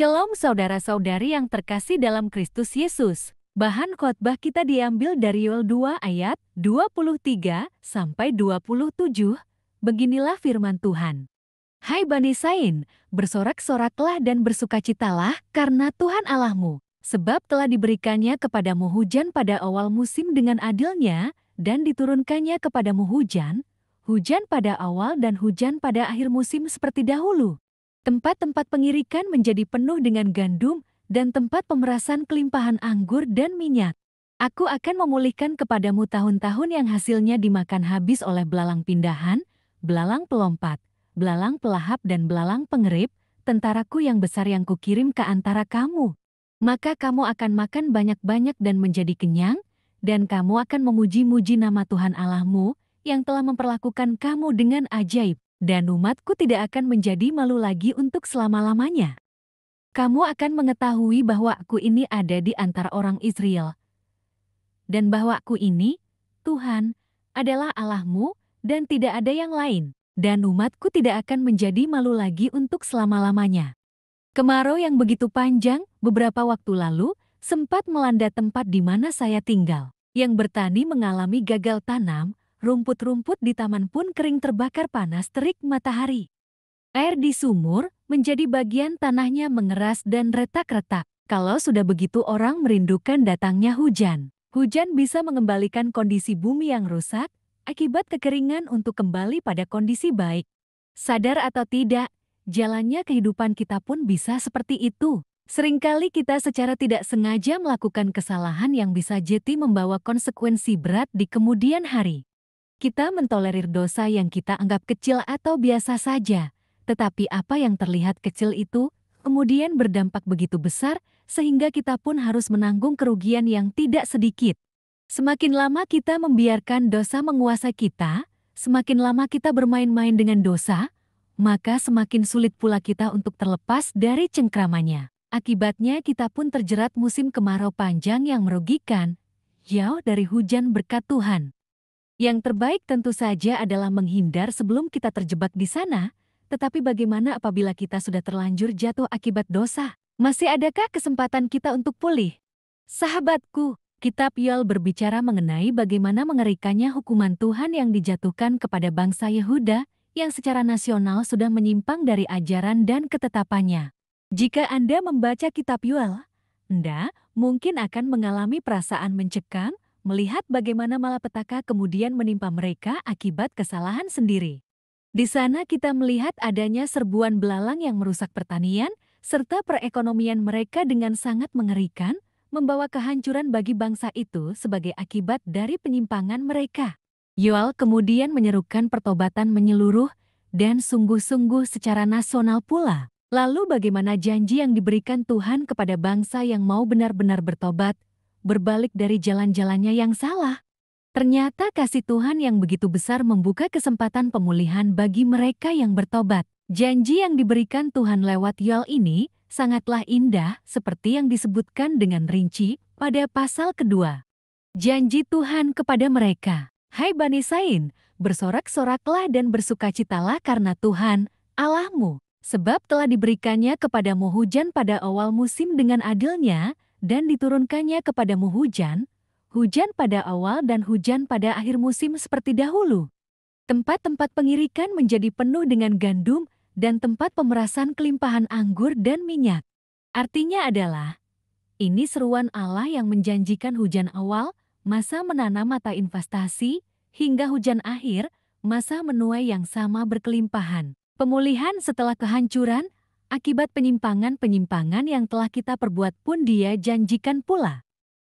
Shalom saudara-saudari yang terkasih dalam Kristus Yesus. Bahan khotbah kita diambil dari Yoel 2 ayat 23 sampai 27. Beginilah firman Tuhan. Hai Bani Sain, bersorak-soraklah dan bersukacitalah karena Tuhan Allahmu, sebab telah diberikannya kepadamu hujan pada awal musim dengan adilnya, dan diturunkannya kepadamu hujan pada awal dan hujan pada akhir musim seperti dahulu. Tempat-tempat pengirikan menjadi penuh dengan gandum, dan tempat pemerasan kelimpahan anggur dan minyak. Aku akan memulihkan kepadamu tahun-tahun yang hasilnya dimakan habis oleh belalang pindahan, belalang pelompat, belalang pelahap dan belalang pengerip, tentaraku yang besar yang kukirim ke antara kamu. Maka kamu akan makan banyak-banyak dan menjadi kenyang, dan kamu akan memuji-muji nama Tuhan Allahmu, yang telah memperlakukan kamu dengan ajaib. Dan umatku tidak akan menjadi malu lagi untuk selama-lamanya. Kamu akan mengetahui bahwa aku ini ada di antara orang Israel. Dan bahwa aku ini, Tuhan, adalah Allahmu, dan tidak ada yang lain. Dan umatku tidak akan menjadi malu lagi untuk selama-lamanya. Kemarau yang begitu panjang, beberapa waktu lalu, sempat melanda tempat di mana saya tinggal. Yang bertani mengalami gagal tanam, rumput-rumput di taman pun kering terbakar panas terik matahari. Air di sumur menjadi bagian tanahnya mengeras dan retak-retak. Kalau sudah begitu orang merindukan datangnya hujan. Hujan bisa mengembalikan kondisi bumi yang rusak, akibat kekeringan untuk kembali pada kondisi baik. Sadar atau tidak, jalannya kehidupan kita pun bisa seperti itu. Seringkali kita secara tidak sengaja melakukan kesalahan yang bisa jadi membawa konsekuensi berat di kemudian hari. Kita mentolerir dosa yang kita anggap kecil atau biasa saja, tetapi apa yang terlihat kecil itu kemudian berdampak begitu besar sehingga kita pun harus menanggung kerugian yang tidak sedikit. Semakin lama kita membiarkan dosa menguasai kita, semakin lama kita bermain-main dengan dosa, maka semakin sulit pula kita untuk terlepas dari cengkramannya. Akibatnya kita pun terjerat musim kemarau panjang yang merugikan, jauh dari hujan berkat Tuhan. Yang terbaik tentu saja adalah menghindar sebelum kita terjebak di sana, tetapi bagaimana apabila kita sudah terlanjur jatuh akibat dosa? Masih adakah kesempatan kita untuk pulih? Sahabatku, Kitab Yoel berbicara mengenai bagaimana mengerikannya hukuman Tuhan yang dijatuhkan kepada bangsa Yehuda yang secara nasional sudah menyimpang dari ajaran dan ketetapannya. Jika Anda membaca Kitab Yoel, Anda mungkin akan mengalami perasaan mencekam, melihat bagaimana malapetaka kemudian menimpa mereka akibat kesalahan sendiri. Di sana kita melihat adanya serbuan belalang yang merusak pertanian, serta perekonomian mereka dengan sangat mengerikan, membawa kehancuran bagi bangsa itu sebagai akibat dari penyimpangan mereka. Yoel kemudian menyerukan pertobatan menyeluruh dan sungguh-sungguh secara nasional pula. Lalu bagaimana janji yang diberikan Tuhan kepada bangsa yang mau benar-benar bertobat, berbalik dari jalan-jalannya yang salah? Ternyata kasih Tuhan yang begitu besar membuka kesempatan pemulihan bagi mereka yang bertobat. Janji yang diberikan Tuhan lewat Yoel ini sangatlah indah seperti yang disebutkan dengan rinci pada pasal kedua. Janji Tuhan kepada mereka, hai Bani Sain, bersorak-soraklah dan bersukacitalah karena Tuhan, Allahmu, sebab telah diberikannya kepadamu hujan pada awal musim dengan adilnya, dan diturunkannya kepadamu hujan pada awal dan hujan pada akhir musim seperti dahulu. Tempat-tempat pengirikan menjadi penuh dengan gandum, dan tempat pemerasan kelimpahan anggur dan minyak. Artinya adalah, ini seruan Allah yang menjanjikan hujan awal, masa menanam mata investasi, hingga hujan akhir, masa menuai yang sama berkelimpahan. Pemulihan setelah kehancuran, akibat penyimpangan-penyimpangan yang telah kita perbuat pun Dia janjikan pula.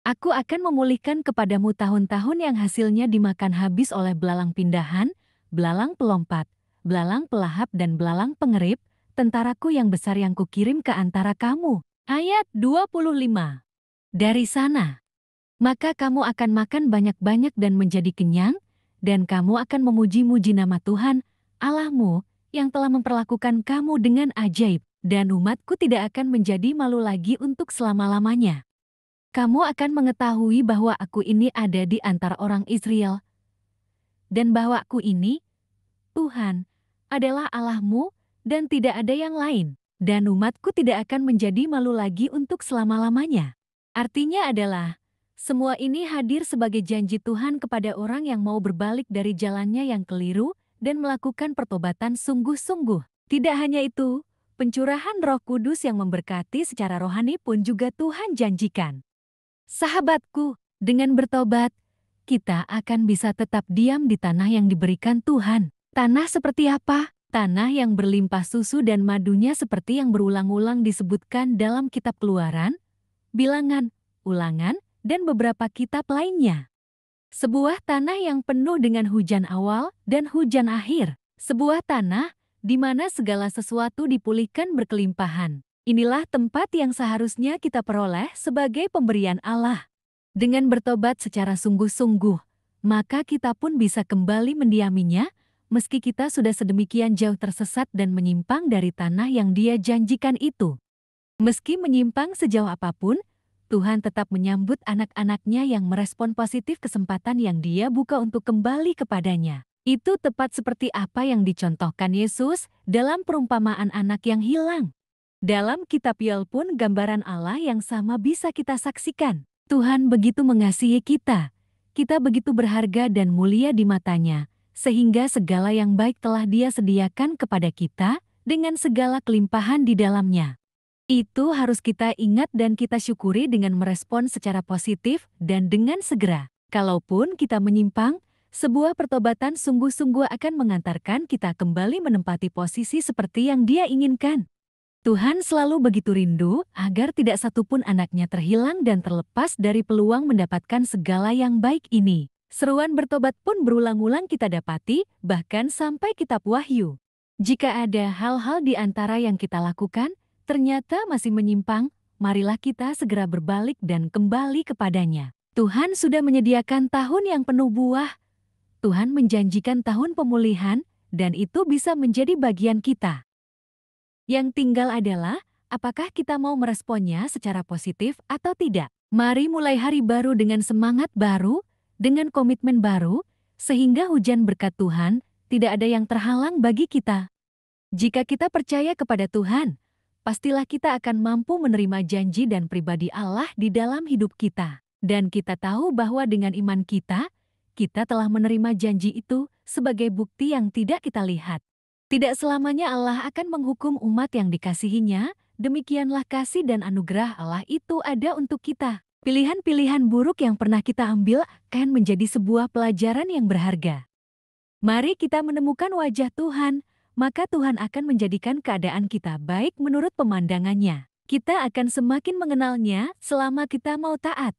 Aku akan memulihkan kepadamu tahun-tahun yang hasilnya dimakan habis oleh belalang pindahan, belalang pelompat, belalang pelahap dan belalang pengerip, tentaraku yang besar yang kukirim ke antara kamu. Ayat 25. Dari sana, maka kamu akan makan banyak-banyak dan menjadi kenyang, dan kamu akan memuji-muji nama Tuhan, Allahmu, yang telah memperlakukan kamu dengan ajaib, dan umatku tidak akan menjadi malu lagi untuk selama-lamanya. Kamu akan mengetahui bahwa aku ini ada di antara orang Israel, dan bahwa aku ini, Tuhan, adalah Allahmu, dan tidak ada yang lain. dan umatku tidak akan menjadi malu lagi untuk selama-lamanya. Artinya adalah, semua ini hadir sebagai janji Tuhan kepada orang yang mau berbalik dari jalannya yang keliru dan melakukan pertobatan sungguh-sungguh. Tidak hanya itu, pencurahan Roh Kudus yang memberkati secara rohani pun juga Tuhan janjikan. Sahabatku, dengan bertobat, kita akan bisa tetap diam di tanah yang diberikan Tuhan. Tanah seperti apa? Tanah yang berlimpah susu dan madunya seperti yang berulang-ulang disebutkan dalam kitab Keluaran, Bilangan, Ulangan, dan beberapa kitab lainnya. Sebuah tanah yang penuh dengan hujan awal dan hujan akhir. Sebuah tanah di mana segala sesuatu dipulihkan berkelimpahan. Inilah tempat yang seharusnya kita peroleh sebagai pemberian Allah. Dengan bertobat secara sungguh-sungguh, maka kita pun bisa kembali mendiaminya, meski kita sudah sedemikian jauh tersesat dan menyimpang dari tanah yang Dia janjikan itu. Meski menyimpang sejauh apapun, Tuhan tetap menyambut anak-anaknya yang merespon positif kesempatan yang Dia buka untuk kembali kepadanya. Itu tepat seperti apa yang dicontohkan Yesus dalam perumpamaan anak yang hilang. Dalam kitab Yoel pun gambaran Allah yang sama bisa kita saksikan. Tuhan begitu mengasihi kita. Kita begitu berharga dan mulia di mata-Nya, sehingga segala yang baik telah Dia sediakan kepada kita dengan segala kelimpahan di dalamnya. Itu harus kita ingat dan kita syukuri dengan merespon secara positif dan dengan segera. Kalaupun kita menyimpang, sebuah pertobatan sungguh-sungguh akan mengantarkan kita kembali menempati posisi seperti yang Dia inginkan. Tuhan selalu begitu rindu agar tidak satupun anaknya terhilang dan terlepas dari peluang mendapatkan segala yang baik ini. Seruan bertobat pun berulang-ulang kita dapati, bahkan sampai kitab Wahyu. Jika ada hal-hal di antara yang kita lakukan, ternyata masih menyimpang, marilah kita segera berbalik dan kembali kepadanya. Tuhan sudah menyediakan tahun yang penuh buah. Tuhan menjanjikan tahun pemulihan, dan itu bisa menjadi bagian kita. Yang tinggal adalah, apakah kita mau meresponnya secara positif atau tidak. Mari mulai hari baru dengan semangat baru, dengan komitmen baru, sehingga hujan berkat Tuhan tidak ada yang terhalang bagi kita. Jika kita percaya kepada Tuhan, pastilah kita akan mampu menerima janji dan pribadi Allah di dalam hidup kita. Dan kita tahu bahwa dengan iman kita telah menerima janji itu sebagai bukti yang tidak kita lihat. Tidak selamanya Allah akan menghukum umat yang dikasihinya, demikianlah kasih dan anugerah Allah itu ada untuk kita. Pilihan-pilihan buruk yang pernah kita ambil akan menjadi sebuah pelajaran yang berharga. Mari kita menemukan wajah Tuhan, maka Tuhan akan menjadikan keadaan kita baik menurut pemandangannya. Kita akan semakin mengenalnya selama kita mau taat.